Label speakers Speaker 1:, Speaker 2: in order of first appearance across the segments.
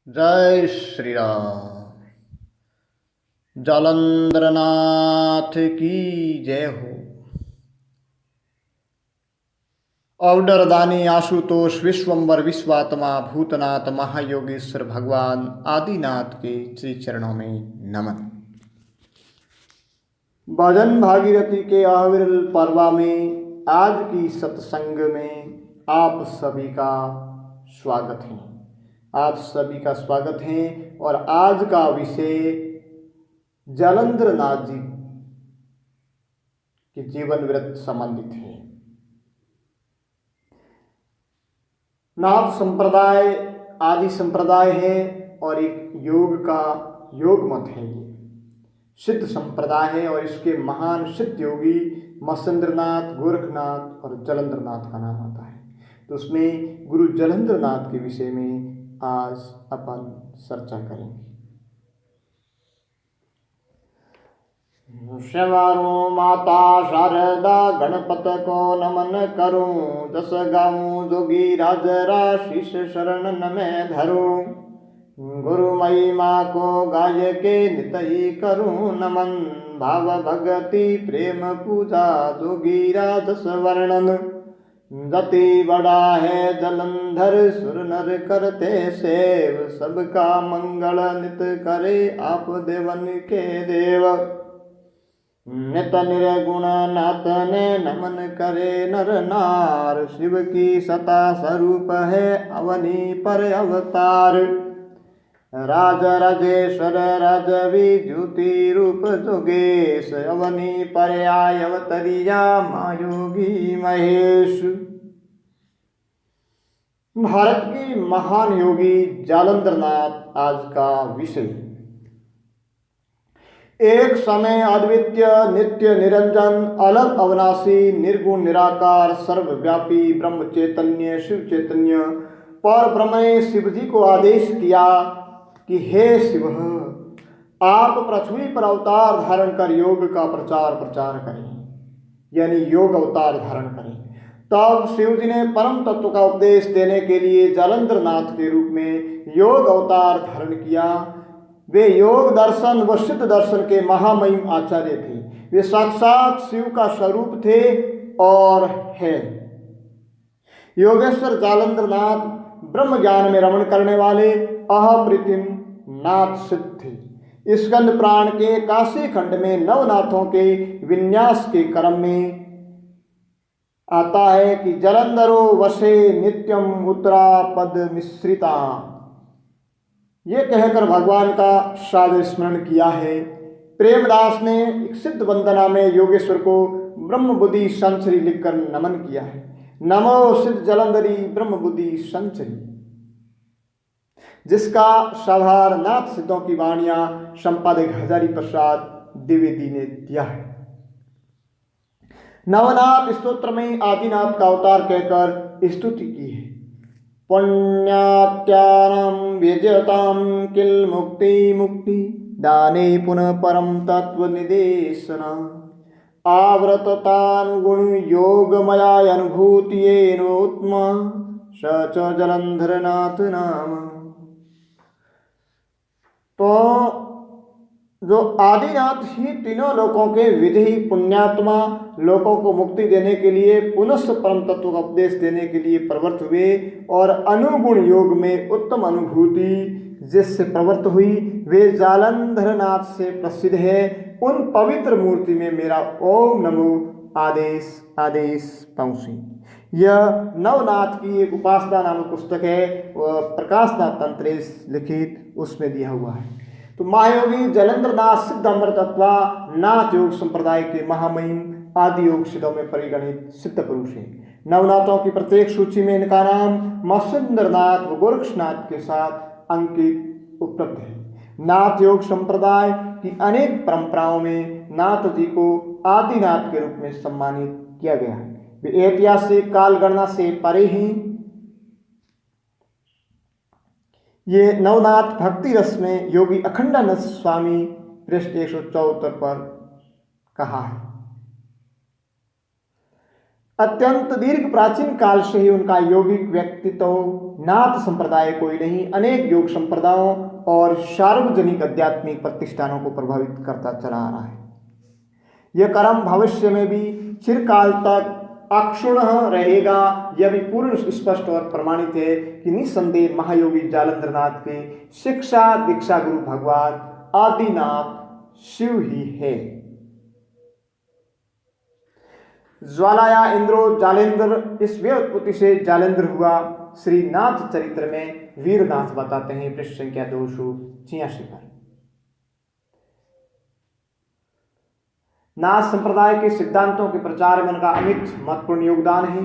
Speaker 1: जय श्री राम। जालंधरनाथ की जय हो। औडरदानी आशुतोष विश्वंबर विश्वात्मा भूतनाथ महायोगेश्वर भगवान आदिनाथ के श्री चरणों में नमन। भजन भागीरथी के अविरल पर्वा में आज की सत्संग में आप सभी का स्वागत है। आप सभी का स्वागत है और आज का विषय जालंधरनाथ जी के जीवन वृत्त संबंधित है। नाथ संप्रदाय आदि संप्रदाय है और एक योग का योग मत है। ये सिद्ध संप्रदाय है और इसके महान सिद्ध योगी मत्स्येंद्रनाथ, गोरखनाथ और जालंधरनाथ का नाम आता है। तो उसमें गुरु जालंधरनाथ के विषय में आज अपन चर्चा करेंगे। शवारो माता शारदा गणपत को नमन करूं, जस गाऊं जोगी राजरा शीश शरण न मैं धरूं। गुरु मई माँ को गाय के नित ही करूं नमन, भाव भगति प्रेम पूजा जोगीरा दस वर्णन। जति बड़ा है जलंधर सुर नर करते सेव, सबका मंगल नित करे आप देवन के देव। नित निर्गुण नाथ ने नमन करे नर नार, शिव की सता स्वरूप है अवनी पर अवतार। राज राजेश्वर राजवी ज्योति रूप जोगेश, अवनी पर आय अवतरिया मायोगी महेश। भारत की महान योगी जालंधरनाथ आज का विषय। एक समय अद्वितीय नित्य निरंजन अलग अविनाशी निर्गुण निराकार सर्वव्यापी ब्रह्म चैतन्य शिव चैतन्य पर ब्रह्म ने शिव जी को आदेश किया कि हे शिव, आप पृथ्वी पर अवतार धारण कर योग का प्रचार करें, यानी योग अवतार धारण करें। तब शिव जी ने परम तत्व का उपदेश देने के लिए जालंधरनाथ के रूप में योग अवतार धारण किया। वे योग दर्शन व सिद्ध दर्शन के महामहिम आचार्य थे। वे साक्षात शिव का स्वरूप थे और है। योगेश्वर जालंधरनाथ ब्रह्म ज्ञान में रमण करने वाले अप्रतिम नाथ सिद्ध थे। स्कंद प्राण के काशी खंड में नवनाथों के विन्यास के क्रम में आता है कि जलंधरो वशे नित्यम उत्तरा पद मिश्रिता। ये कहकर भगवान का सादर स्मरण किया है। प्रेमदास ने एक सिद्ध वंदना में योगेश्वर को ब्रह्म बुद्धि संचरी लिखकर नमन किया है। नमो सिद्ध जलंधरी ब्रह्म बुद्धि संचरी, जिसका साभार नाथ सिद्धों की वाणियां संपादक हजारी प्रसाद द्विवेदी ने दिया है। नवनाथ स्तोत्र में आदिनाथ का अवतार कहकर स्तुति की है। पुण्यात्यानां व्यजतां किल मुक्ति मुक्ति, दाने पुनः परम तत्व निदेशना। आवृततानुगुण योगमया अनुभूतियेनोत्मा, स च जलंधरनाथ नाम। तो जो आदिनाथ ही तीनों लोकों के विधि पुण्यात्मा, लोकों को मुक्ति देने के लिए पुनः परम तत्व का उपदेश देने के लिए प्रवृत्त हुए और अनुगुण योग में उत्तम अनुभूति जिससे प्रवृत्त हुई, वे जालंधरनाथ से प्रसिद्ध है। उन पवित्र मूर्ति में मेरा ओम नमो आदेश पहुँची। यह नवनाथ की एक उपासना नामक पुस्तक है, प्रकाशनाथ तंत्रेश लिखित, उसमें दिया हुआ है। तो महायोगी जालंधरनाथ सिद्ध अमृतत्वा नाथ योग संप्रदाय के महामहिम आदि योग सिद्धों में परिगणित सिद्ध पुरुष है। नवनाथों की प्रत्येक सूची में इनका नाम मत्स्येंद्रनाथ व गोरखनाथ के साथ अंकित उपलब्ध है। नाथ योग संप्रदाय की अनेक परंपराओं में नाथ जी को आदिनाथ के रूप में सम्मानित किया गया है। वे ऐतिहासिक कालगणना से परे हैं। ये नवनाथ भक्ति रस में योगी अखंडानंद स्वामी पृष्ठ 174 पर कहा है। अत्यंत दीर्घ प्राचीन काल से ही उनका यौगिक व्यक्तित्व नाथ संप्रदाय कोई नहीं अनेक योग संप्रदायों और सार्वजनिक आध्यात्मिक प्रतिष्ठानों को प्रभावित करता चला आ रहा है। यह कर्म भविष्य में भी चिरकाल तक अक्षुण्ण रहेगा। यह भी पूर्ण स्पष्ट और प्रमाणित है कि निस्संदेह महायोगी जालंधरनाथ के शिक्षा दीक्षा गुरु भगवान आदिनाथ शिव ही है। ज्वालाया इंद्रो जालेंद्र, इस व्युत्पत्ति से जालेंद्र हुआ। श्री नाथ चरित्र में वीरनाथ बताते हैं पृष्ठ संख्या 286 पर। नाथ संप्रदाय के सिद्धांतों के प्रचार में उनका अमित महत्वपूर्ण योगदान है।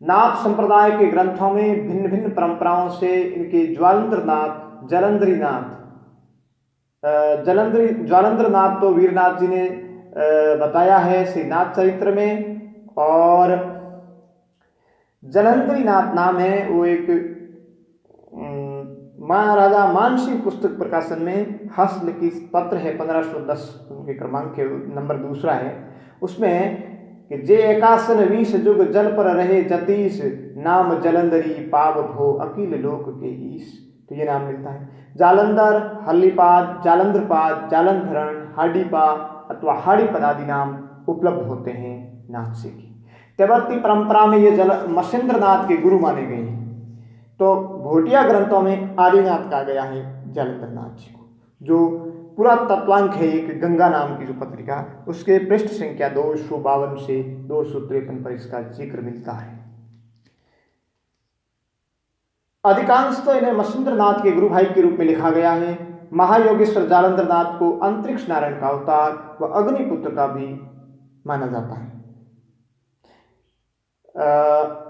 Speaker 1: नाथ संप्रदाय के ग्रंथों में भिन्न भिन्न परंपराओं से इनके ज्वालेंद्रनाथ ज्वालेंद्रनाथ तो वीरनाथ जी ने बताया है श्री नाथ चरित्र में, और जालंधरीनाथ नाम है वो एक महाराजा मानसिंह पुस्तक प्रकाशन में हस्तलिखित पत्र है 1510 उनके क्रमांक के नंबर दूसरा है। उसमें कि जे एकासन 20 जुग जल पर रहे जतीश नाम जलंधरी पाव भो अकील लोक के ईश। तो ये नाम मिलता है। जालंधर, हल्लीपाद, जालंधरपाद, जालंधरण, हाडीपा अथवा हाड़ीपद आदि नाम उपलब्ध होते हैं नाथ जी की। तिब्बती परंपरा में ये मसेंद्रनाथ के गुरु माने गए हैं। तो भोटिया ग्रंथों में आदिनाथ कहा गया है जालंधरनाथ जी को। जो पूरा तत्वांक है एक गंगा नाम की जो पत्रिका, उसके पृष्ठ संख्या 252 से 253 पर इसका जिक्र मिलता है। अधिकांश तो इन्हें मसेंद्रनाथ के गुरु भाई के रूप में लिखा गया है। महायोगेश्वर जालंधरनाथ को अंतरिक्ष नारायण का अवतार व अग्निपुत्र का भी माना जाता है।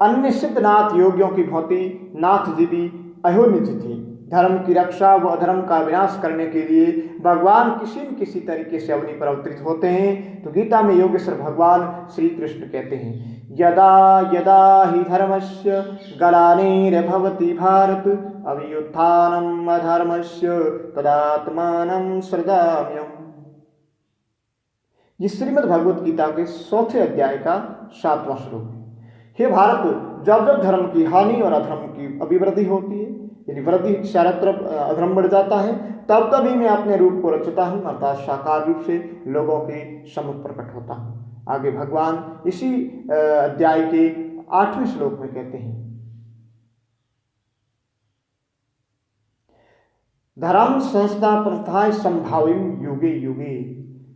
Speaker 1: अन्य सिद्धनाथ योगियों की भांति नाथ जी भी अयोनिज थे। धर्म की रक्षा व अधर्म का विनाश करने के लिए भगवान किसी न किसी तरीके से अवनी पर अवतरित होते हैं। तो गीता में योगेश्वर भगवान श्री कृष्ण कहते हैं यदा यदा हि धर्मस्य ग्लानिर्भवति भारत अभ्युत्थानम् अधर्मस्य तदात्मानं सृजाम्यहम्। ये श्रीमद् भगवत गीता के 4थे अध्याय का 7वां श्लोक है। हे भारत, जब जब धर्म की हानि और अधर्म की अभिवृद्धि होती है, यदि वृद्धि चारों तरफ अधर्म बढ़ जाता है, तब तभी मैं अपने रूप को रचता हूँ, अर्थात साकार रूप से लोगों के सम्मुख प्रकट होता हूँ। आगे भगवान इसी अध्याय के 8वें श्लोक में कहते हैं धर्म संस्था प्रथाएं संभाविम युगे युगे।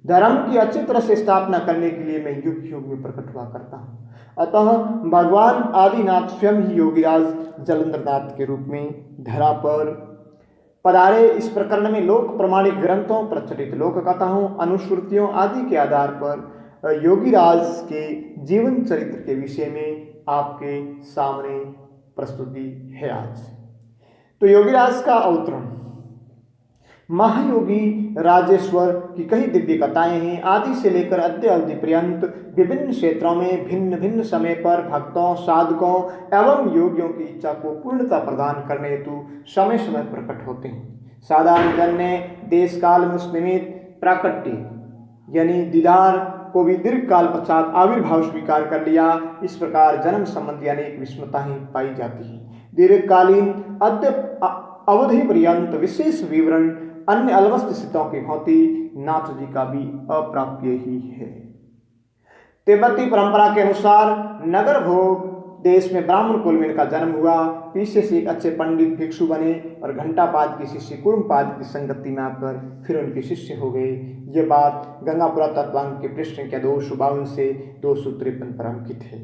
Speaker 1: धर्म की अच्छी तरह से स्थापना करने के लिए मैं युग युग में प्रकट हुआ करता हूँ। अतः भगवान आदिनाथ स्वयं ही योगीराज जालंधरनाथ के रूप में धरा पर पधारे। इस प्रकरण में लोक प्रमाणिक ग्रंथों, प्रचलित लोक कथाओं, अनुश्रुतियों आदि के आधार पर योगीराज के जीवन चरित्र के विषय में आपके सामने प्रस्तुति है आज। तो योगीराज का अवतरण। महायोगी राजेश्वर की कई दिव्य कथाएं हैं। आदि से लेकर अद्य अवधि पर्यंत विभिन्न क्षेत्रों में भिन्न भिन्न समय पर भक्तों, साधकों एवं योगियों की इच्छा को पूर्णता प्रदान करने हेतु समय समय प्रकट होते हैं। साधारण जन ने देश काल में उस निमित्त प्राकट्य यानी दीदार को भी दीर्घ काल पश्चात आविर्भाव स्वीकार कर लिया। इस प्रकार जन्म संबंधी अनेक विस्मताएं पाई जाती है। दीर्घकालीन अद्य अवधि पर्यंत विशेष विवरण अन्य अलवस्त स्थितों की भांति नाथ जी का भी अप्राप्य ही है। तिब्बती परंपरा के अनुसार नगर भोग देश में ब्राह्मण कुल में इनका जन्म हुआ। पीछे से एक अच्छे पंडित भिक्षु बने और घंटापाद की शिष्य कुर्मपाद की संगति में आकर फिर उनके शिष्य हो गए। ये बात गंगा पुरातत्वांक के पृष्ठ संख्या 252 से 253 पर अंकित है।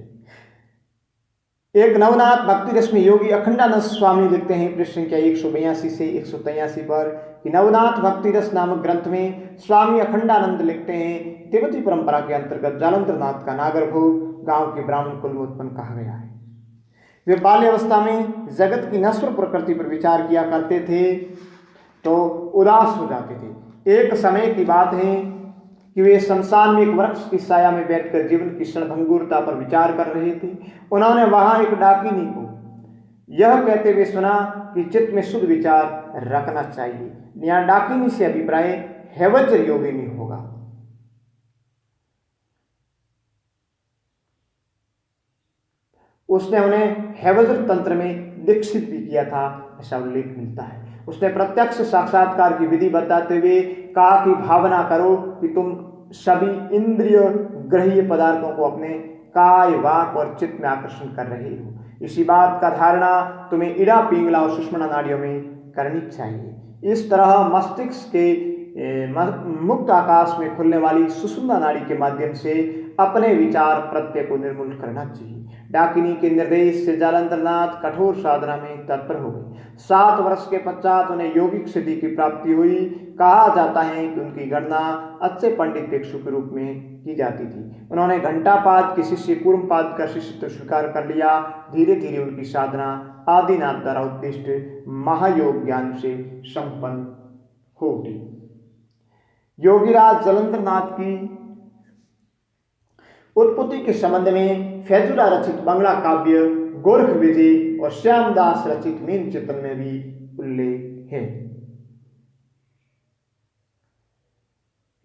Speaker 1: एक नवनाथ भक्ति रस में योगी अखंडानंद स्वामी लिखते हैं पृष्ठ संख्या 182 से 183 पर कि नवनाथ भक्ति रस नामक ग्रंथ में स्वामी अखंडानंद लिखते हैं तिब्बती परंपरा के अंतर्गत जालंधरनाथ का नागरभोग गांव के ब्राह्मण कुल में उत्पन्न कहा गया है। वे बाल्यावस्था में जगत की नश्वर प्रकृति पर विचार किया करते थे तो उदास हो जाते थे। एक समय की बात है कि वे शमशान में एक वृक्ष की छाया में बैठकर जीवन की क्षणभंगुरता पर विचार कर रहे थे। उन्होंने वहां एक डाकिनी को यह कहते हुए सुना कि चित्त में शुद्ध विचार रखना चाहिए। यहाँ डाकिनी से अभिप्राय हैवज्र योगिनी होगा। उसने उन्हें हैवज़र तंत्र में दीक्षित भी किया था, ऐसा उल्लेख मिलता है। उसने प्रत्यक्ष साक्षात्कार की विधि बताते हुए कहा कि भावना करो कि तुम सभी इंद्रिय ग्रहीय पदार्थों को अपने काय, वाक और चित्त में आकर्षण कर रहे हो। इसी बात का धारणा तुम्हें इड़ा, पिंगला और सुषुम्ना नाड़ियों में करनी चाहिए। इस तरह मस्तिष्क के मुक्त आकाश में खुलने वाली सुषुम्ना नाड़ी के माध्यम से अपने विचार प्रत्यय को निर्मूल करना चाहिए। डाकिनी के निर्देश से जालंधरनाथ कठोर साधना में तत्पर हो गए। 7 वर्ष के पश्चात उन्हें योगिक सिद्धि की प्राप्ति हुई। कहा जाता है कि उनकी गणना अच्छे पंडित भिक्षु के रूप में की जाती थी। उन्होंने घंटापाद के शिष्य कूर्मपाद का शिष्यत्व स्वीकार कर लिया। धीरे धीरे उनकी साधना आदिनाथ द्वारा उत्कृष्ट महायोग ज्ञान से संपन्न हो उठी। योगीराज जालंधरनाथ की उत्पत्ति के संबंध में फैजुला रचित बंगला काव्य गोरख विजय और श्यामदास रचित मीन चित्र में भी उल्लेख है।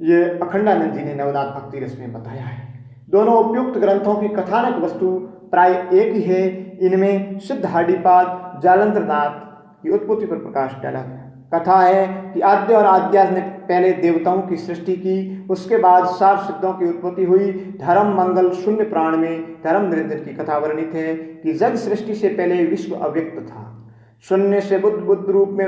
Speaker 1: यह अखंडानंद जी ने नवनाथ भक्ति रस में बताया है। दोनों उपयुक्त ग्रंथों की कथानक वस्तु प्राय एक ही है। इनमें सिद्धार्डीपाद जालंधरनाथ की उत्पत्ति पर प्रकाश डाला गया। कथा है कि आद्य और आद्यास ने पहले देवताओं की सृष्टि की, उसके बाद 7 सिद्धों की उत्पत्ति हुई। धर्म मंगल शून्य प्राण में धर्म निरंजन की कथा वर्णित है कि जग सृष्टि से पहले विश्व अव्यक्त था। शून्य से बुद्ध रूप में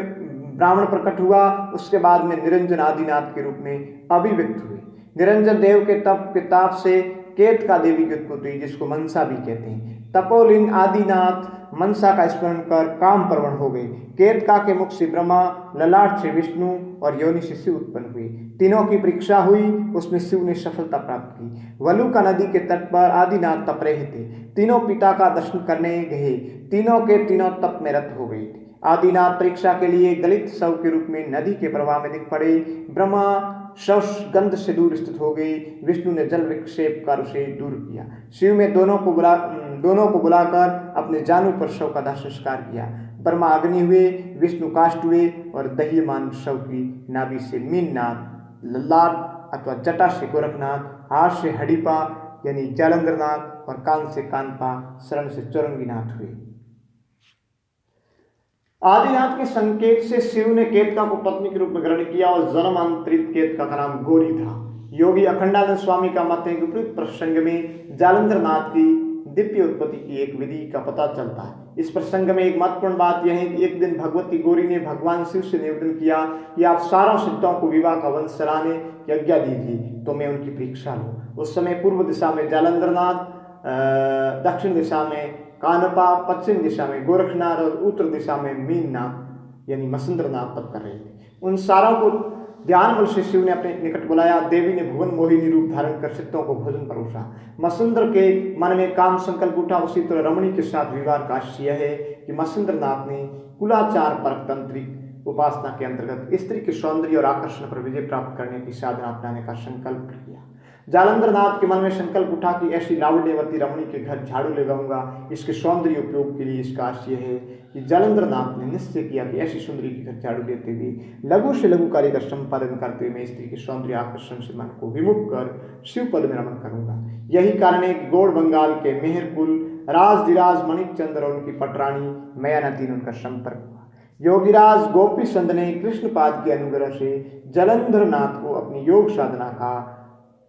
Speaker 1: ब्राह्मण प्रकट हुआ, उसके बाद में निरंजन आदिनाथ के रूप में अभिव्यक्त हुए। निरंजन देव के तप के ताप से केतका देवी की उत्पत्ति हुई, जिसको मनसा भी कहते हैं। तपोलिन आदिनाथ मनसा का स्मरण कर काम प्रवण हो गए। केतका के मुख से ब्रह्मा, ललाट से विष्णु और योनि से शिव उत्पन्न हुए। तीनों की परीक्षा हुई, उसमें शिव ने सफलता प्राप्त की। वलुका नदी के तट पर आदिनाथ तप रहे थे। तीनों पिता का दर्शन करने गए। तीनों के तीनों तप में रत हो गए थे। आदिनाथ परीक्षा के लिए गलित शव के रूप में नदी के प्रवाह में दिख पड़े। ब्रह्मा शव गंध से दूर स्थित हो गई। विष्णु ने जल विक्षेप कर उसे दूर किया। शिव ने दोनों को बुलाकर अपने जानू पर शव का दाह संस्कार किया। ब्रह्मा अग्नि हुए, विष्णु काष्ठ हुए और दह्यमान शव की नाभि से मीननाथ, ललाट अथवा जटा से गोरखनाथ, हाथ से हडिपा यानी जालंधरनाथ और कान से कानपा, शरण से चौरंगीनाथ हुए। आदिनाथ के संकेत से शिव ने केतका को पत्नी के रूप में ग्रहण किया और जन्मांतरित केतका का नाम गौरी था। योगी अखंडानंद स्वामी का मत है कि विपरीत प्रसंग में जालंधरनाथ की दिव्य उत्पत्ति की एक विधि का पता चलता है। इस प्रसंग में एक महत्वपूर्ण बात यह है कि एक दिन भगवती गौरी ने भगवान शिव से निवेदन किया कि आप सारों सिद्धों को विवाह का वंश चलाने की आज्ञा दीजिए, तो मैं उनकी परीक्षा लूँ। उस समय पूर्व दिशा में जालंधरनाथ, दक्षिण दिशा में कानपा, पश्चिम दिशा में गोरखनाथ और उत्तर दिशा में मीननाथ यानी मसंद्रनाथ तप कर रहे थे। उन सारों को ध्यान बल से शिव ने अपने निकट बुलाया। देवी ने भुवन मोहिनी रूप धारण कर सिद्धों को भोजन परोसा। मसंद्र के मन में काम संकल्प उठा। उसी तरह रमणी के साथ विवाह का आशय है कि मसंद्रनाथ ने कुलाचार पर तंत्रिक उपासना के अंतर्गत स्त्री के सौंदर्य और आकर्षण पर विजय प्राप्त करने की साधना अपनाने का संकल्प किया। जालंधरनाथ के मन में संकल्प उठा कि ऐसी लावण्यवती रमणी के घर झाड़ू लगाऊंगा। इसके सौंदर्य उपयोग के लिए इसका आशय है कि जालंधरनाथ ने निश्चय किया कि ऐसी सुंदरी के घर झाड़ू देते हुए लघु से लघु कार्य का संपादन करते हुए मैं स्त्री के सौंदर्य आकर्षण से मन को विमुख कर शिव पद में रमण करूंगा। यही कारण है कि गौड़ बंगाल के मेहरकुल राजधिराज मणिकचंद्र और उनकी पटरानी मयानती ने उनका संपर्क हुआ। योगीराज गोपी चंद ने कृष्णपाद के अनुग्रह से जालंधरनाथ को अपनी योग साधना का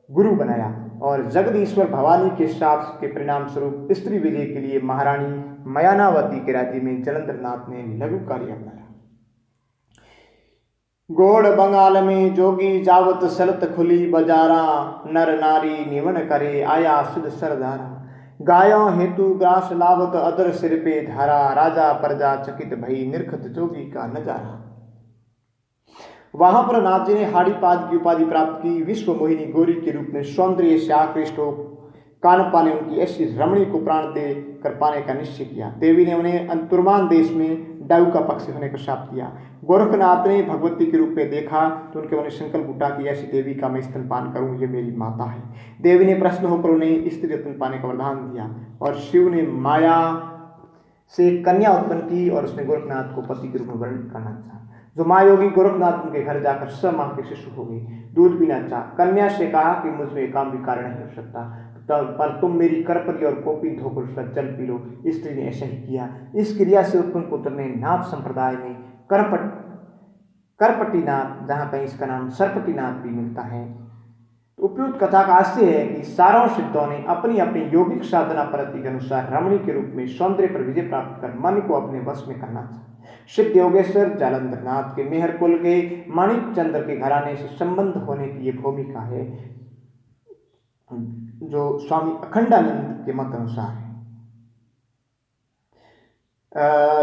Speaker 1: गुरु बनाया और जगदीश्वर भवानी के शाप के परिणाम स्वरूप स्त्री विजय के लिए महारानी मयानावती के राज्य में जालंधरनाथ ने लघु कार्य अपनाया। गौड़ बंगाल में जोगी जावत सलत खुली बजारा, नर नारी निवन करे आया सुध सरदारा। गायों हेतु ग्रास लावत अदर सिर पे धारा, राजा प्रजा चकित भई निरखत जोगी का नजारा। वहां पर नाथ जी ने हाड़ीपाद की उपाधि प्राप्त की। विश्व मोहिनी गौरी के रूप में सौंदर्य से आकृष्ट हो कानपा ने उनकी ऐसी रमणी को प्राण दे कर पाने का निश्चय किया। देवी ने उन्हें अंतुर्मान देश में डायु का पक्ष होने का शाप दिया। गोरखनाथ ने भगवती के रूप में देखा तो उनके उन्हें संकल्प उठा कि ऐसी देवी का मैं स्तनपान करूं, ये मेरी माता है। देवी ने प्रश्न होकर उन्हें स्त्री रत्न पाने का वरदान दिया और शिव ने माया से कन्या उत्पन्न की और उसने गोरखनाथ को पति के रूप में वर्णित करना चाहा। जो महायोगी गोरखनाथ उनके घर जाकर 6 माह के शिशु हो गई। दूध पीना चाहा। कन्या से कहा कि मुझ में काम भी कारण नहीं हो सकता, तो पर तुम मेरी करपरी और कोपी धोकर उसका जल पी लो। स्त्री ने ऐसा ही किया। इस क्रिया से उत्पन्न पुत्र ने नाथ संप्रदाय में करपटीनाथ, जहाँ कहीं इसका नाम सरपटीनाथ भी मिलता है। उपयुक्त कथा का हास्य है कि सारों सिद्धों ने अपनी अपनी यौगिक साधना पद्धति के अनुसार रमणी के रूप में सौंदर्य पर विजय प्राप्त कर मन को अपने वश में करना था। सिद्ध योगेश्वर जालंधर नाथ के मेहर कुल के माणिक चंद्र के घराने से संबंध होने की ये भूमिका है, जो स्वामी अखंडानंद के मत अनुसार है।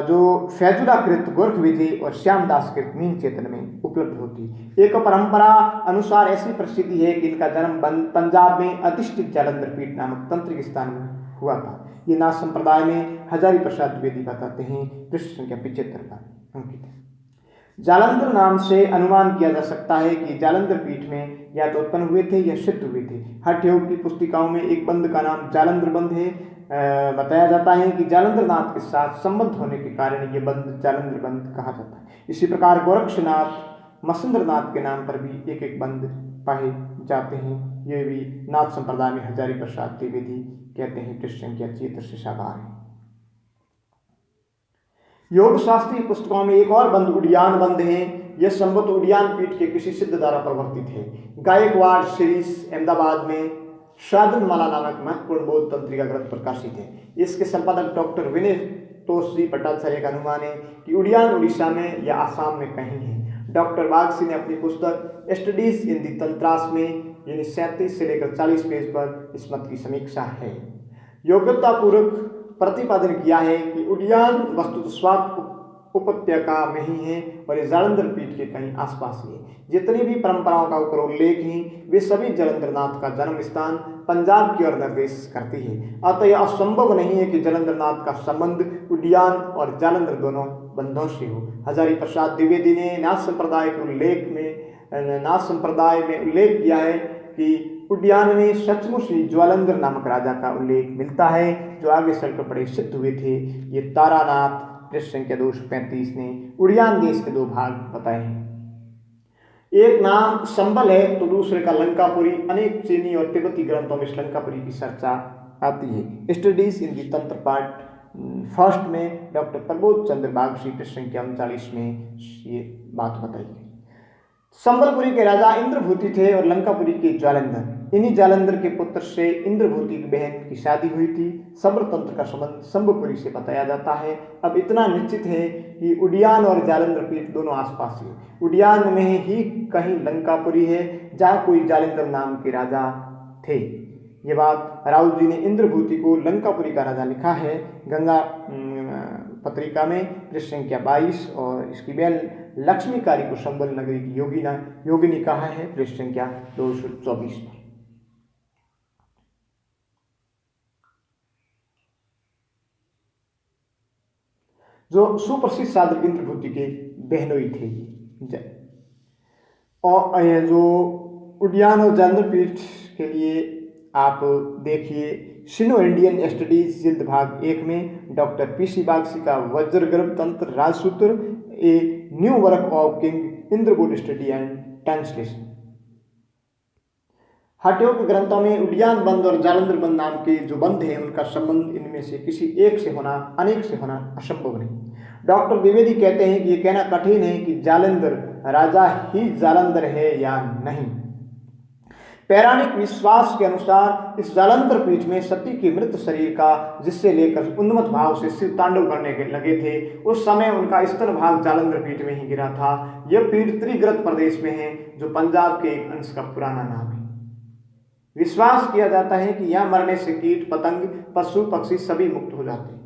Speaker 1: जो फैजुलाकृत गोरख विजय और श्यामदास कृत मीन चेतन में उपलब्ध होती। एक परंपरा अनुसार ऐसी प्रसिद्धि है कि इनका जन्म पंजाब में अधिष्ठित जालंधर पीठ नामक तंत्रिक स्थान में हुआ था। ये नाथ संप्रदाय में हजारी प्रसाद द्विवेदी बताते हैं, पृष्ठ संख्या 75 पर अंकित है। जालंधर नाम से अनुमान किया जा सकता है कि जालंधर पीठ में या तो उत्पन्न हुए थे या सिद्ध हुए थे। हठ योग की पुस्तिकाओं में एक बंद का नाम जालंधर बंद है। बताया जाता है कि जालंधर नाथ के साथ संबंध होने के कारण ये बंद जालंधर बंद कहा जाता है। इसी प्रकार गोरक्षनाथ मसंद्रनाथ के नाम पर भी एक एक बंद पाए जाते हैं। ये भी नाथ संप्रदाय में हजारी प्रसाद द्विवेदी कहते हैं, पृष्ठ संख्या 76 से साकार है। योग शास्त्रीय पुस्तकों में एक और बंद उडियान बंद है। यह संभवतः उडियान पीठ के किसी सिद्ध द्वारा प्रवर्तित है। गायकवाड़ सीरीज अहमदाबाद में साधनमाला नामक महत्वपूर्ण बौद्ध तंत्रिका ग्रंथ प्रकाशित है। इसके संपादक डॉक्टर विनय तोषजी भट्टाचार्य का अनुमान है कि उडियान उड़ीसा में या आसाम में कहीं है। डॉक्टर बागसी ने अपनी पुस्तक स्टडीज इन दी तंत्रास में यानी 37 से लेकर 40 पेज पर इस मत की समीक्षा है। योग्यतापूर्वक प्रतिपादन किया है कि उडियान वस्तुतः स्वात उपत्यका में ही है और ये जालंधर पीठ के कहीं आसपास ही है। जितनी भी परंपराओं का ऊपर उल्लेख है वे सभी जालंधरनाथ का जन्म स्थान पंजाब की ओर निर्देश करती है। अतः यह असंभव नहीं है कि जालंधरनाथ का संबंध उडियान और जालंधर दोनों बंधों से हो। हजारी प्रसाद द्विवेदी ने नाथ संप्रदाय में उल्लेख किया है कि उडियान में सचमुच ही ज्वालंधर नामक राजा का उल्लेख मिलता है, जो आगे चलकर बड़े सिद्ध हुए थे। ये तारानाथ पृष्ठ संख्या 235 ने उडियान देश के 2 भाग बताए हैं। एक नाम संबल है तो दूसरे का लंकापुरी। अनेक चीनी और तिब्बती ग्रंथों में लंकापुरी की चर्चा आती है। स्टडीज इन दी तंत्र पार्ट फर्स्ट में डॉक्टर प्रबोध चंद्र बागसी पृष्ठ संख्या 39 में ये बात बताई है। संबलपुरी के राजा इंद्रभूति थे और लंकापुरी के जालंधर। इन्हीं जालंधर के पुत्र से इंद्रभूति की बहन की शादी हुई थी। सब्र तंत्र का संबंध संबलपुरी से बताया जाता है। अब इतना निश्चित है कि उडियान और जालंधर पीठ दोनों आसपास है। उडियान में ही कहीं लंकापुरी है जहाँ कोई जालंधर नाम के राजा थे। ये बात राउत जी ने इंद्रभूति को लंकापुरी का राजा लिखा है गंगा पत्रिका में पृष्ठ संख्या 22 और इसकी बहन लक्ष्मीकारी को संबल नगरी की योगिनी कहा है पृष्ठ संख्या 224 पर। जो सुप्रसिद्ध साधक इंद्रभूति के बहनोई थे। और जो उडियान और जालंधर पीठ के लिए आप देखिए सिनो इंडियन स्टडीज जिल्द भाग 1 में डॉक्टर पीसी बागसी का Vajragarbha Tantra Rajasutra a new work of king Indrabhuti study and translation. हठयोग के ग्रंथों में उडियान बंद और जालंधर बंद नाम के जो बंद हैं उनका संबंध इनमें से किसी एक से होना अनेक से होना असंभव नहीं। डॉक्टर द्विवेदी कहते हैं कि यह कहना कठिन है कि जालंधर राजा ही जालंधर है या नहीं। पौराणिक विश्वास के अनुसार इस जालंधर पीठ में सती के मृत शरीर का जिससे लेकर उन्मत्त भाव से शिव तांडव करने लगे थे, उस समय उनका स्तन भाग जालंधर पीठ में ही गिरा था। यह पीठ त्रिग्रत प्रदेश में है, जो पंजाब के एक अंश का पुराना नाम है। विश्वास किया जाता है कि यहाँ मरने से कीट पतंग पशु पक्षी सभी मुक्त हो जाते हैं।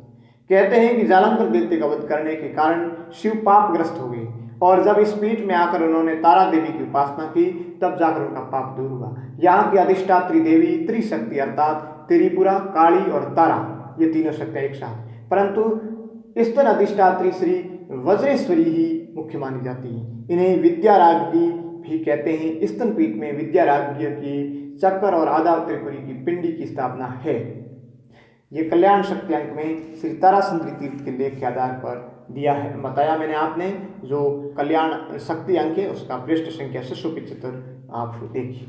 Speaker 1: कहते हैं कि जालंधर दैत्य का वध करने के कारण शिव पापग्रस्त हो गए और जब इस पीठ में आकर उन्होंने तारा देवी की उपासना की तब जाकर उनका पाप दूर हुआ। यहाँ की अधिष्ठात्री देवी त्रिशक्ति अर्थात त्रिपुरा, काली और तारा, ये तीनों शक्तियाँ एक साथ, परंतु स्तन अधिष्ठात्री श्री वज्रेश्वरी ही मुख्य मानी जाती है। इन्हें विद्याराज्ञी भी कहते हैं। स्तन पीठ में विद्याराज्ञी की चक्कर और आधा त्रिपुरी की पिंडी की स्थापना है। ये कल्याण शक्ति अंक में श्री तारासुंदरी तीर्थ के लेख के आधार पर दिया है, बताया मैंने आपने। जो कल्याण शक्ति अंक है उसका पृष्ठ संख्या 675 आप देखिए।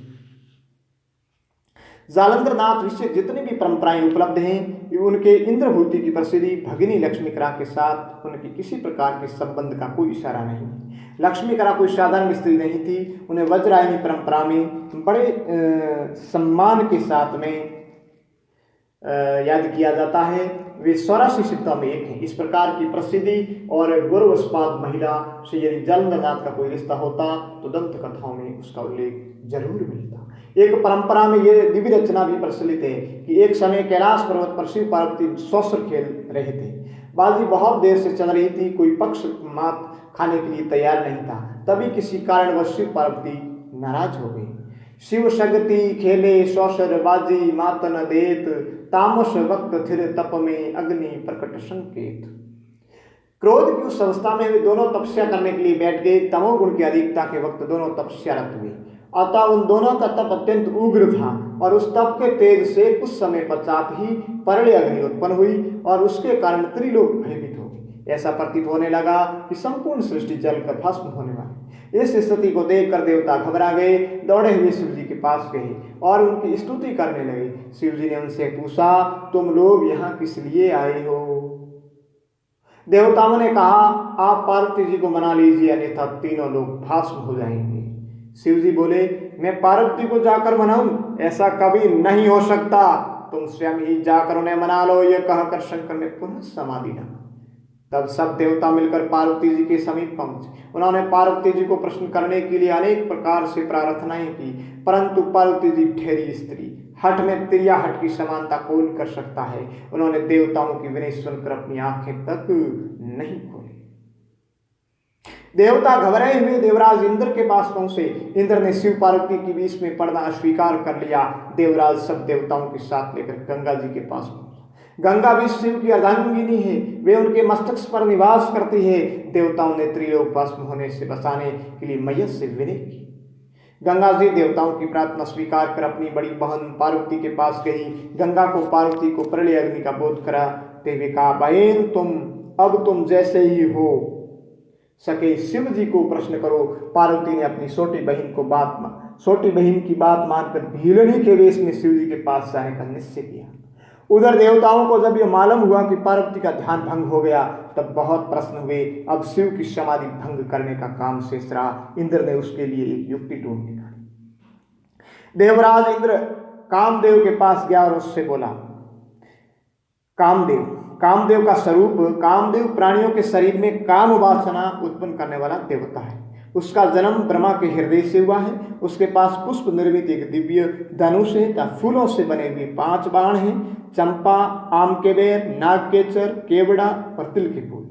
Speaker 1: जालंधर नाथ विषय जितनी भी परंपराएं उपलब्ध हैं, उनके इंद्रभूति की प्रसिद्धि भगिनी लक्ष्मीकरा के साथ उनकी किसी प्रकार के संबंध का कोई इशारा नहीं। लक्ष्मीकरा कोई साधारण स्त्री नहीं थी। उन्हें वज्रायणी परंपरा में बड़े सम्मान के साथ में याद किया जाता है। वे 84 सिद्धों में एक हैं। इस प्रकार की प्रसिद्धि और गौरवस्पाद महिला से यदि जालंधर नाथ का कोई रिश्ता होता तो दंत कथाओं में उसका उल्लेख जरूर मिलता। एक परंपरा में ये दिव्य रचना भी प्रचलित है कि एक समय कैलाश पर्वत पर शिव पार्वती सौसर खेल रहे थे। बाजी बहुत देर से चल रही थी, कोई पक्ष मात खाने के लिए तैयार नहीं था। तभी किसी कारणवश शिव पार्वती नाराज हो गई। शिव शक्ति खेले सौसर बाजी मात न देत, तामस वक्त थिर तप में अग्नि प्रकट संकेत। क्रोध की उस अवस्था में वे दोनों तपस्या करने के लिए बैठ गए। तमोगुण की अधिकता के वक्त दोनों तपस्यारत हुए, अतः उन दोनों का तप अत्यंत उग्र था और उस तप के तेज से कुछ समय पश्चात ही परले अग्नि उत्पन्न हुई और उसके कारण त्रिलोक भयभीत हो गए। ऐसा प्रतीत होने लगा कि संपूर्ण सृष्टि जलकर भस्म होने वाली। इस स्थिति को देखकर देवता घबरा गए, दौड़े हुए शिव जी के पास गए और उनकी स्तुति करने लगे। शिव जी ने उनसे पूछा, तुम लोग यहाँ किस लिए आए हो? देवताओं ने कहा, आप पार्वती जी को मना लीजिए, अन्यथा तीनों लोग भस्म हो जाएंगे। शिव जी बोले, मैं पार्वती को जाकर मनाऊं? ऐसा कभी नहीं हो सकता, तुम स्वयं ही जाकर उन्हें मना लो। यह कहकर शंकर ने पुनः समाधि ढाला। तब सब देवता मिलकर पार्वती जी के समीप पहुंचे। उन्होंने पार्वती जी को प्रश्न करने के लिए अनेक प्रकार से प्रार्थनाएं की, परंतु पार्वती जी ठहरी स्त्री, हठ में तिरिया हठ की समानता कौन कर सकता है? उन्होंने देवताओं की विनय सुनकर अपनी आंखें तक नहीं खोली। देवता घबराए हुए देवराज इंद्र के पास पहुंचे। इंद्र ने शिव पार्वती के बीच में पड़ना अस्वीकार कर लिया। देवराज सब देवताओं के साथ लेकर गंगा जी के पास पहुंचा। गंगा भी शिव की अर्धांगिनी है, वे उनके मस्तक पर निवास करती है। देवताओं ने त्रिलोक भस्म होने से बचाने के लिए मैया से विनय की। गंगा जी देवताओं की प्रार्थना स्वीकार कर अपनी बड़ी बहन पार्वती के पास गई। गंगा को पार्वती को प्रलय अग्नि का बोध कराते हुए कहा, बहन तुम जैसे ही हो सके शिव जी को प्रश्न करो। पार्वती ने अपनी छोटी बहन की बात मानकर भीलनी के वेश में शिव जी के पास जाने का निश्चय किया। उधर देवताओं को जब यह मालूम हुआ कि पार्वती का ध्यान भंग हो गया, तब बहुत प्रश्न हुए। अब शिव की समाधि भंग करने का काम शेष रहा। इंद्र ने उसके लिए एक युक्ति ढूंढ निकाली। देवराज इंद्र कामदेव के पास गया और उससे बोला, कामदेव का स्वरूप, कामदेव प्राणियों के शरीर में काम वासना उत्पन्न करने वाला देवता है। उसका जन्म ब्रह्मा के हृदय से हुआ है। उसके पास पुष्प निर्मित एक दिव्य धनुष है तथा फूलों से बने हुए 5 बाण हैं, चंपा, आम के बेर, नाग केचर, केवड़ा और तिल के फूल।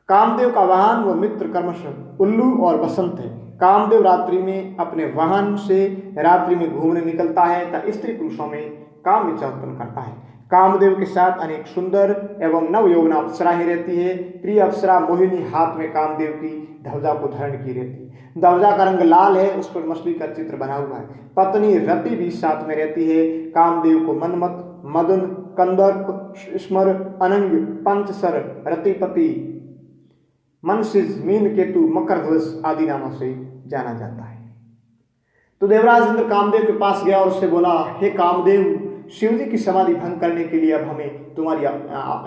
Speaker 1: कामदेव का वाहन व मित्र क्रमशः उल्लू और बसंत है। कामदेव रात्रि में अपने वाहन से रात्रि में घूमने निकलता है तथा स्त्री पुरुषों में काम इच्छा उत्पन्न करता है। कामदेव के साथ अनेक सुंदर एवं नवयौवना अप्सराएं रहती है। प्रिय अप्सरा मोहिनी हाथ में कामदेव की ध्वजा को धारण की रहती है। ध्वजा का रंग लाल है, उस पर मछली का चित्र बना हुआ है। पत्नी रति भी साथ में रहती है। कामदेव को मनमत, मदन, कंदर्प, स्मर, अनंग, पंचसर, रतिपति, मनसिज, मीन केतु, मकर ध्वज आदि नामों से जाना जाता है। तो देवराज इंद्र कामदेव के पास गया और उससे बोला, हे कामदेव, शिव जी की समाधि भंग करने के लिए अब हमें तुम्हारी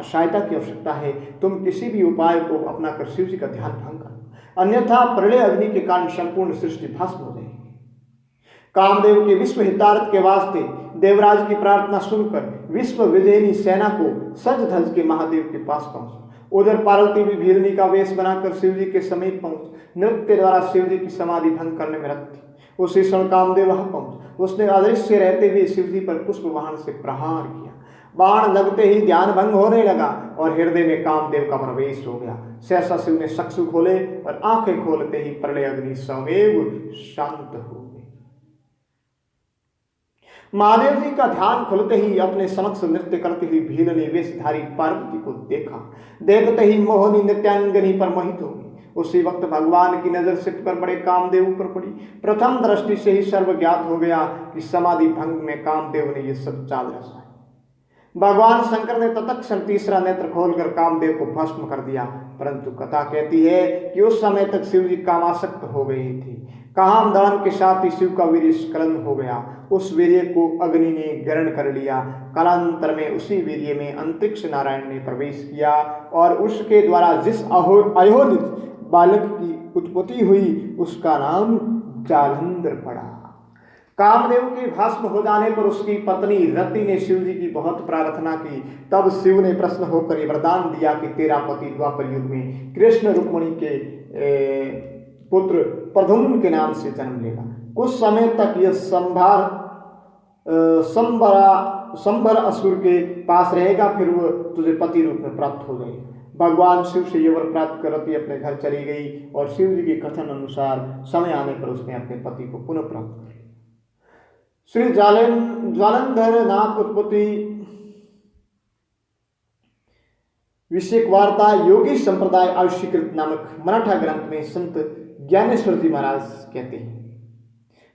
Speaker 1: सहायता की आवश्यकता है। तुम किसी भी उपाय को अपनाकर शिव जी का ध्यान भंग करो, अन्यथा प्रलय अग्नि के कारण संपूर्ण सृष्टि भस्म हो जाएगी। कामदेव के विश्व हितार्थ के वास्ते देवराज की प्रार्थना सुनकर विश्व विजयनी सेना को सज धज के महादेव के पास पहुंचा। उधर पार्वती भी भीलनी का वेश बनाकर शिव जी के समीप पहुंच नृत्य द्वारा शिव जी की समाधि भंग करने में रत थी। उसी क्षण कामदेव वहां पहुंच उसने अदृश्य रहते हुए शिव जी पर पुष्प वाहन से प्रहार किया। बाण लगते ही ध्यान भंग होने लगा और हृदय में कामदेव का प्रवेश हो गया। सहसा शिव ने चक्षु खोले और आंखें खोलते ही प्रलय अग्नि स्वयं शांत हो गई। महादेव जी का ध्यान खुलते ही अपने समक्ष नृत्य करती हुई भीलनी वेशधारी पार्वती को देखा। देखते ही मोहिनी नृत्यांगनी पर मोहित हो गई। उसी वक्त भगवान की नजर सिर पर बड़े कामदेव ऊपर पड़ी। प्रथम दृष्टि से ही सर्वज्ञात हो गया कि समाधि भंग में कामदेव ने यह सब चाल रचा है। भगवान शंकर ने तत्क्षण तीसरा नेत्र खोलकर कामदेव को भस्म कर दिया। परंतु कथा कहती है कि उस समय तक शिव जी कामासक्त हो गई थी। काम दहन के साथ ही शिव का वीर्य स्खलन हो गया। उस वीर्य को अग्नि ने ग्रहण कर लिया। कालांतर में उसी वीर्य में अंतरिक्ष नारायण ने प्रवेश किया और उसके द्वारा जिस अयोनिज बालक की उत्पत्ति हुई उसका नाम जालंधर पड़ा। कामदेव के भस्म हो जाने पर उसकी पत्नी रति ने शिव जी की बहुत प्रार्थना की। तब शिव ने प्रसन्न होकर ये वरदान दिया कि तेरा पति द्वापर युग में कृष्ण रुक्मिणी के पुत्र प्रद्युम्न के नाम से जन्म लेगा। कुछ समय तक यह संबर असुर के पास रहेगा, फिर वह तुझे पति रूप में प्राप्त हो गई। भगवान शिव से ये वर प्राप्त कर रति अपने घर चली गई और शिव जी के कथन अनुसार समय आने पर उसने अपने पति को पुनः प्राप्त कर लिया। श्री ज्वालंधर नाथ उत्पत्ति विषयक वार्ता योगी संप्रदाय आयुष्यकृत नामक मराठा ग्रंथ में संत ज्ञानेश्वर जी महाराज कहते हैं।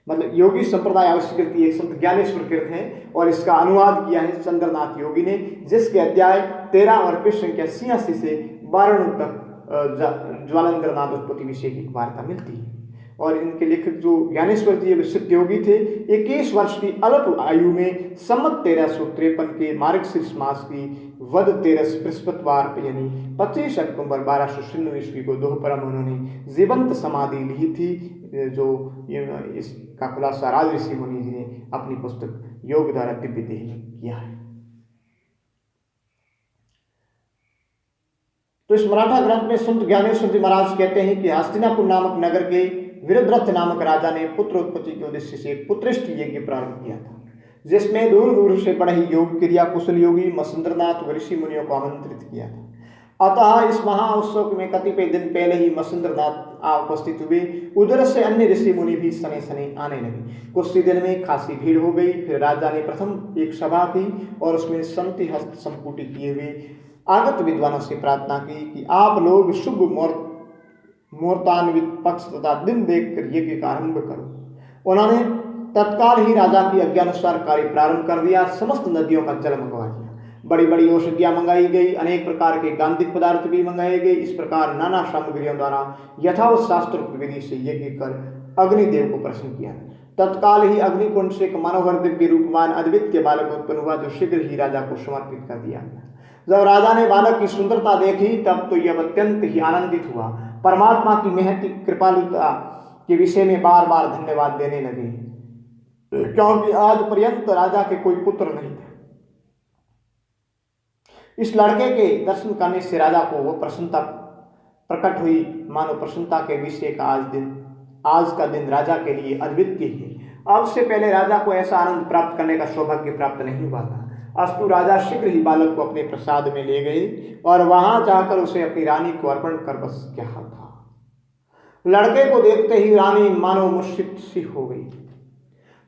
Speaker 1: मतलब योगी संप्रदाय आयुष्यकृत एक संत ज्ञानेश्वर कृत है और इसका अनुवाद किया है चंद्रनाथ योगी ने, जिसके अध्याय 13 और पृष्ठ संख्या 86 से 92 तक ज्वालंधर नाथ उत्पत्ति विषय की वार्ता मिलती है। और इनके लेखक जो ज्ञानेश्वर जी सिद्ध योगी थे, 21 वर्ष की अल्प आयु में सम्मत 1353 के मार्गशीर्ष मास की वद 13 बृहस्पतिवार यानी 25 अक्टूबर 1296 ईस्वी को दोपहर में उन्होंने जीवंत समाधि ली थी, जो इसका खुलासा राज ऋषि मुनि जी ने अपनी पुस्तक योग द्वारा दिव्य देह में किया है। तो इस मराठा ग्रंथ में संत ज्ञानेश्वर जी महाराज कहते हैं कि हस्तिनापुर नामक नगर के वीरद्रथ नामक राजा ने पुत्र उत्पत्ति के उद्देश्य से एक पुत्रेष्ट यज्ञ प्रारंभ किया था, जिसमें दूर दूर से बड़े ही योग क्रिया कुशल योगी मसुंदरनाथ व ऋषि मुनियों को आमंत्रित किया था। अतः इस महा उत्सव में कतिपय दिन पहले ही मसुंदरनाथ उपस्थित हुए। उधर से अन्य ऋषि मुनि भी सने सने आने लगे। कुछ ही दिन में खासी भीड़ हो गई। फिर राजा ने प्रथम एक सभा की और उसमें संति हस्त संपुटी किए हुए आगत विद्वानों से प्रार्थना की कि आप लोग शुभ मुहूर्तान्वित पक्ष तथा दिन देखकर यज्ञ का आरंभ करो। उन्होंने तत्काल ही राजा की आज्ञानुसार कार्य प्रारंभ कर दिया। समस्त नदियों का जल मंगवा दिया, बड़ी बड़ी औषधियां मंगाई गई, अनेक प्रकार के गांधिक पदार्थ भी मंगाए गए। इस प्रकार नाना सामग्रियों द्वारा यथावत शास्त्र विधि से यज्ञ कर अग्निदेव को प्रसन्न किया। तत्काल ही अग्निकुंड से एक मनोहर दिव्य रूपमान अद्वितीय बालक उत्पन्न हुआ, जो शीघ्र ही राजा को समर्पित कर दिया। जब राजा ने बालक की सुंदरता देखी तब तो यह अत्यंत ही आनंदित हुआ। परमात्मा की महती कृपालुता के विषय में बार बार धन्यवाद देने लगे, क्योंकि आज पर्यंत राजा के कोई पुत्र नहीं थे। इस लड़के के दर्शन करने से राजा को वो प्रसन्नता प्रकट हुई, मानो प्रसन्नता के विषय का आज का दिन राजा के लिए अद्वितीय है। अब से पहले राजा को ऐसा आनंद प्राप्त करने का सौभाग्य प्राप्त नहीं हुआ था। अस्तु राजा शीघ्र ही बालक को अपने प्रसाद में ले गए और वहां जाकर उसे अपनी रानी को अर्पण कर बस क्या था। लड़के को देखते ही रानी मानो मूर्छित सी हो गई,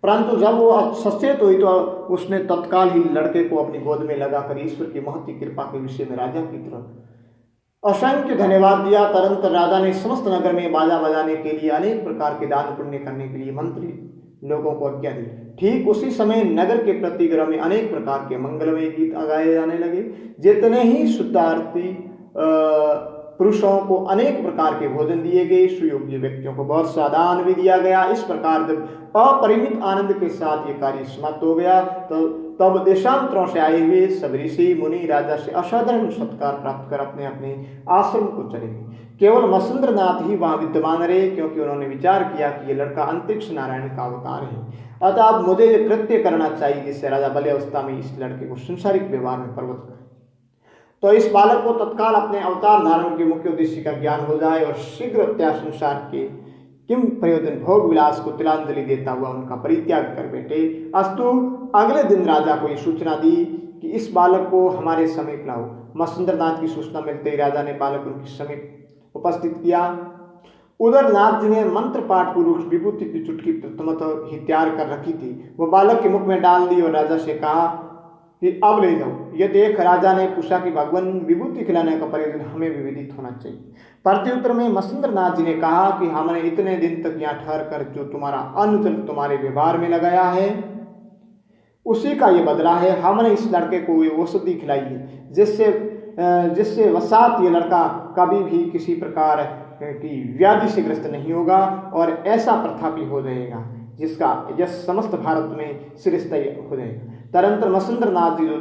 Speaker 1: परंतु जब वो सचेत हुई तो उसने तत्काल ही लड़के को अपनी गोद में लगाकर ईश्वर की महती कृपा के विषय में राजा की तरफ असंख्य धन्यवाद दिया। तुरंत राजा ने समस्त नगर में बाजा बजाने के लिए, अनेक प्रकार के दान पुण्य करने के लिए मंत्री लोगों को आज्ञा दी। ठीक उसी समय नगर के प्रतिग्रह में अनेक प्रकार के मंगलमय गीत गाए जाने लगे। जितने ही शुद्धार्थी पुरुषों को अनेक प्रकार के भोजन दिए गए, सुयोग्य व्यक्तियों को बहुत सा दान भी दिया गया। इस प्रकार जब अपरिमित आनंद के साथ ये कार्य समाप्त हो गया तो तब देशांतरों से आए हुए सब ऋषि मुनि राजा से असाधारण सत्कार प्राप्त कर अपने अपने आश्रम को चले गए। केवल मसुंदरनाथ ही वहां विद्यमान रहे, क्योंकि उन्होंने विचार किया कि ये लड़का अंतरिक्ष नारायण का अवतार है। अतः अब मुझे ये कृत्य करना चाहिए जिससे राजा बल्य अवस्था में इस लड़के को संसारिक व्यवहार में प्रवृत्त करे, तो इस बालक को तत्काल अपने अवतार धारण के मुख्य उद्देश्य का ज्ञान हो जाए और शीघ्र संसार के किम प्रयोजन भोग विलास को तिलांजलि देता हुआ उनका परित्याग कर बैठे। अस्तु अगले दिन राजा को ये सूचना दी कि इस बालक को हमारे समीप लाओ। मसुंदरनाथ की सूचना मिलते ही राजा ने बालक उनके समीप उपस्थित किया। उधर नाथ जी ने मंत्र पाठ पूर्वक विभूति की चुटकी प्रथमतः ही तैयार कर रखी थी, वह बालक के मुख में डाल दी और राजा से कहा कि अब ले जाओ। यह देख राजा ने पूछा कि भगवान विभूति खिलाने का प्रयोजन हमें भी विदित होना चाहिए। प्रत्युत्तर में मसुंदरनाथ जी ने कहा कि हमने इतने दिन तक यहाँ ठहर कर जो तुम्हारा अन्न जल तुम्हारे व्यवहार में लगाया है उसी का ये बदला है। हमने इस लड़के को ये औषधि खिलाई है जिससे जिससे वसात ये लड़का कभी भी किसी प्रकार की व्याधि से ग्रस्त नहीं होगा और ऐसा प्रथापी हो जाएगा जिसका यश समस्त भारत में सिरस्तय हो जाएगा। तदनंतर मसुंदर नाथ जी जो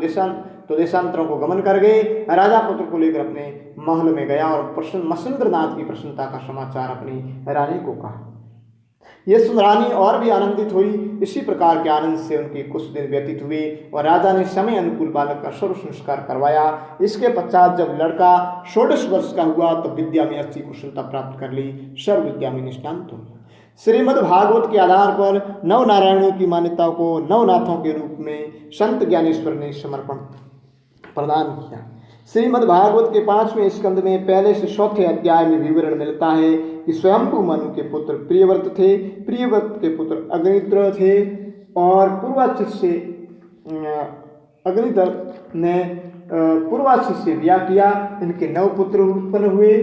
Speaker 1: देशांतरों को गमन कर गए, राजा पुत्र को लेकर अपने महल में गया और मसुंदर नाथ की प्रसन्नता का समाचार अपनी रानी को कहा। ये सुन रानी और भी आनंदित हुई। इसी प्रकार के आनंद से उनके कुछ दिन व्यतीत हुए और राजा ने समय अनुकूल बालक का सर्व संस्कार करवाया। इसके पश्चात जब लड़का 16 वर्ष का हुआ तो विद्या में अच्छी कुशलता प्राप्त कर ली, सर्व विद्या में निष्णांत हो गया। श्रीमद् भागवत के आधार पर नव नारायणों की मान्यताओं को नवनाथों के रूप में संत ज्ञानेश्वर ने समर्पण प्रदान किया। श्रीमद् भागवत के 5वें स्कंद में पहले से 4थे अध्याय में विवरण मिलता है कि स्वयंभू मनु के पुत्र प्रियव्रत थे, प्रियव्रत के पुत्र अग्निद्र थे और पूर्वाचित से अग्निद्र ने पूर्वाचित से विवाह किया। इनके 9 पुत्र उत्पन्न हुए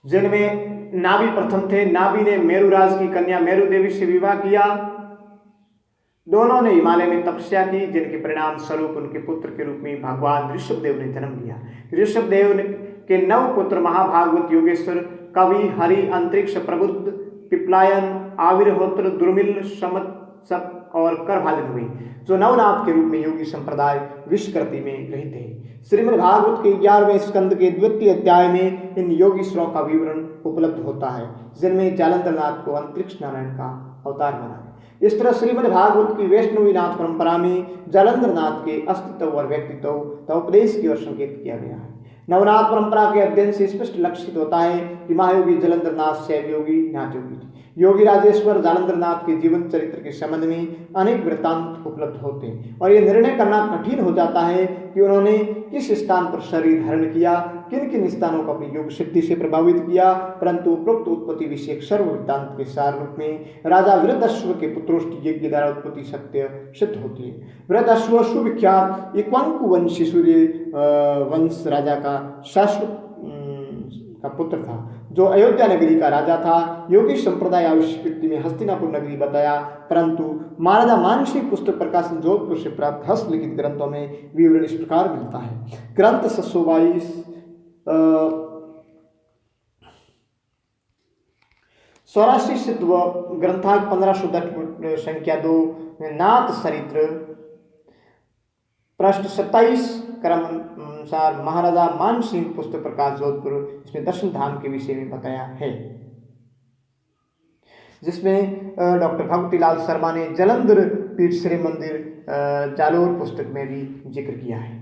Speaker 1: जिनमें नाभि प्रथम थे। नाभि ने मेरुराज की कन्या मेरु देवी से विवाह किया। दोनों ने हिमालय में तपस्या की जिनके परिणाम स्वरूप उनके पुत्र के रूप में भगवान ऋषभदेव ने जन्म लिया। ऋषभदेव के 9 पुत्र महाभागवत योगेश्वर, कवि, हरि, अंतरिक्ष, प्रबुद्ध, पिपलायन, आविर्होत्र, दुर्मिल, समत्सक और करभाजन हुए जो नवनाथ के रूप में योगी संप्रदाय विश्वकृति में गृहीत है। श्रीमद् भागवत के 11वें स्कंद के 2वें अध्याय में इन योगीश्वरों का विवरण उपलब्ध होता है जिनमें जालंधरनाथ को अंतरिक्ष नारायण का अवतार बना है। इस तरह श्रीमद् भागवत की वैष्णवीनाथ परंपरा में जालंधरनाथ के अस्तित्व और व्यक्तित्व तथा उपदेश की ओर संकेत किया गया है। नवनाथ परंपरा के अध्ययन से स्पष्ट लक्षित होता है कि महायोगी जालंधरनाथ शैव योगी नाथ योगी थे। योगी राजेश्वर जालंधरनाथ के जीवन चरित्र के संबंध में अनेक वृत्तांत उपलब्ध होते हैं और यह निर्णय करना कठिन हो जाता है कि उन्होंने किस स्थान पर शरीर धारण किया, किन किन स्थानों को अपनी योग सिद्धि से प्रभावित किया। परंतु उपरोक्त उत्पत्ति विषय सर्व वृत्तांत के सार रूप में राजा वृद्धश्व के पुत्रोष्टि यज्ञ द्वारा उत्पत्ति सत्य सिद्ध होती है। वृद्धश्व सुविख्यात इक्वांकु वंशी सूर्य वंश राजा का शाश्वत का पुत्र था जो अयोध्या नगरी का राजा था। योगी संप्रदाय आविष्कृति में हस्तिनापुर नगरी बताया, परंतु महाराजा मानसिक पुस्तक प्रकाशन जोधपुर से प्राप्त हस्तलिखित ग्रंथों में विवरण इस प्रकार मिलता है। ग्रंथ 722 84 से ग्रंथांक 1510 संख्या 2 नाथ चरित्र पृष्ठ 27 क्रम अनुसार महाराजा मान सिंह पुस्तक प्रकाश जोधपुर इसमें दर्शन धाम के विषय में बताया है, जिसमें डॉक्टर भगवतीलाल शर्मा ने जलंधर पीठ श्री मंदिर जालोर पुस्तक में भी जिक्र किया है।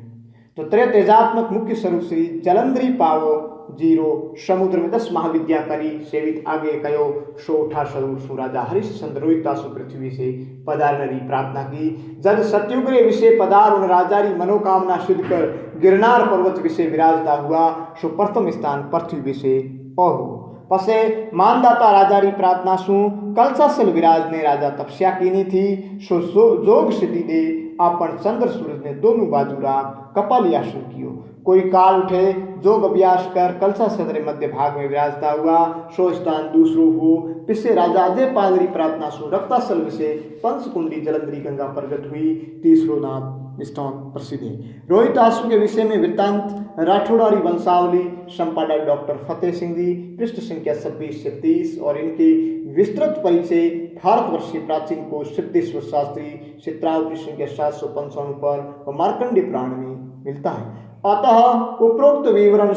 Speaker 1: तो त्रय तेजात्मक मुख्य स्वरूप श्री जलंधरी पावो 0 समुद्र में 10 महाविद्या करी सेवित आगे कयो सो उठा स्वरूप सु राजा हरिश्चंद्र रोहितासु पृथ्वी से पधारनरी प्रार्थना की। जब सत्युग्रे विषय पधार उन राजारी मनोकामना सिद्ध कर गिरनार पर्वत विषय विराजता हुआ सो प्रथम स्थान पृथ्वी विषय अहो पसे मानदाता राजारी प्रार्थना सु कलशासल विराज ने राजा तपस्या कीनी थी सो जोग सिद्धि दे आपन चंद्र सूरज ने दोनों बाजू राग कपाल आसन कियो। कोई काल उठे जोग अभ्यास कर कलसा सदर मध्य भाग में विराजता हुआ सो स्थान दूसरो हो पिछले राजा अजय पादरी प्रार्थना सो रक्तासल से पंचकुंडी जलंधरी गंगा प्रगट हुई। तीसरो नाथ स्थान प्रसिद्ध है। रोहितासु के विषय में वृत्तांत राठौड़ारी वंशावली संपादक डॉक्टर फतेह सिंह जी पृष्ठ संख्या 26 से 30 और इनके विस्तृत परिचय भारतवर्षीय प्राचीन को सिद्धेश्वर शास्त्री चित्रावली संख्या 755 पर और मार्कंडी पुराण में मिलता है। अतः उपरोक्त विवरण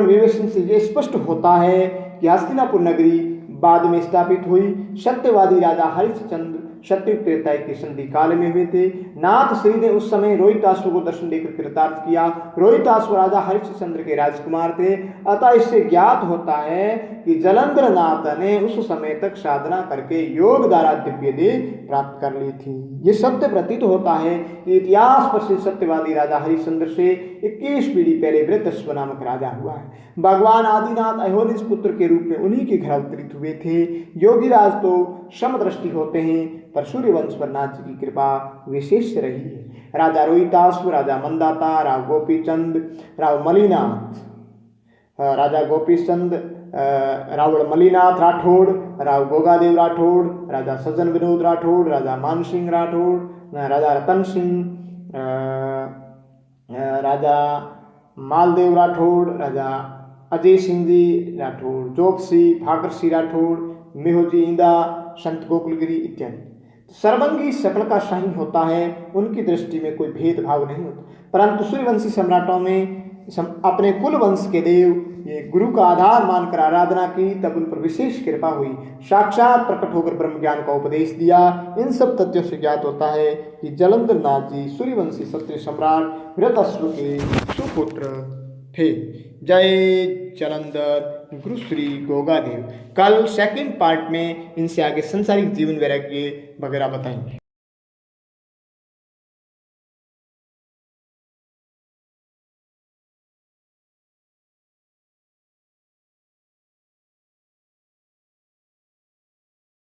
Speaker 1: विवेचन से यह स्पष्ट होता है कि हस्तिनापुर नगरी बाद में स्थापित हुई। सत्यवादी राजा हरिश्चंद्र सत्युग त्रेता के संधि काल में हुए थे। नाथ श्री ने उस समय रोहितासु को दर्शन देकर कृतार्थ किया। रोहितासु राजा हरिश्चंद्र के राजकुमार थे। अतः इससे ज्ञात होता है कि जलंधर नाथ ने उस समय तक साधना करके योग द्वारा दिव्य देह प्राप्त कर ली थी। ये सत्य प्रतीत होता है कि इतिहास प्रसिद्ध सत्यवादी राजा हरिश्चंद्र से 21 पीढ़ी पहले वृद्धश्व नामक राजा हुआ है। भगवान आदिनाथ अहोनिज पुत्र के रूप में उन्हीं के घर अवतरित हुए थे। योगीराज तो समदृष्टि होते हैं पर सूर्यवंश पर नाथ जी की कृपा विशेष रही है। राजा रोहितासु, राजा मंदाता, राव गोपीचंद, राव मलिनाथ, राजा गोपीचंद, रावण मलिनाथ राठौड़, राव गोगादेव राठौड़, राजा सज्जन विनोद राठौड़, राजा मानसिंह राठौड़, राजा रतन सिंह, राजा मालदेव राठौड़, राजा अजय सिंह जी राठौड़, जोगसी, भाकर सिंह राठौड़, मेहोजी इंदा, संत गोकुलगिरी इत्यादि। सरबंगी सकल का शाही होता है, उनकी दृष्टि में कोई भेदभाव नहीं होता। परंतु सूर्यवंशी सम्राटों में अपने कुल वंश के देव ये गुरु का आधार मानकर आराधना की, तब उन पर विशेष कृपा हुई, साक्षात प्रकट होकर ब्रह्म ज्ञान का उपदेश दिया। इन सब तथ्यों से ज्ञात होता है कि जलंधर नाथ जी सूर्यवंशी क्षत्रिय सम्राट घृताश्व के सुपुत्र थे। जय जलंधर गुरु श्री गोगादेव। कल सेकंड पार्ट में इनसे आगे संसारिक जीवन वैराग्य वगैरह बताएंगे।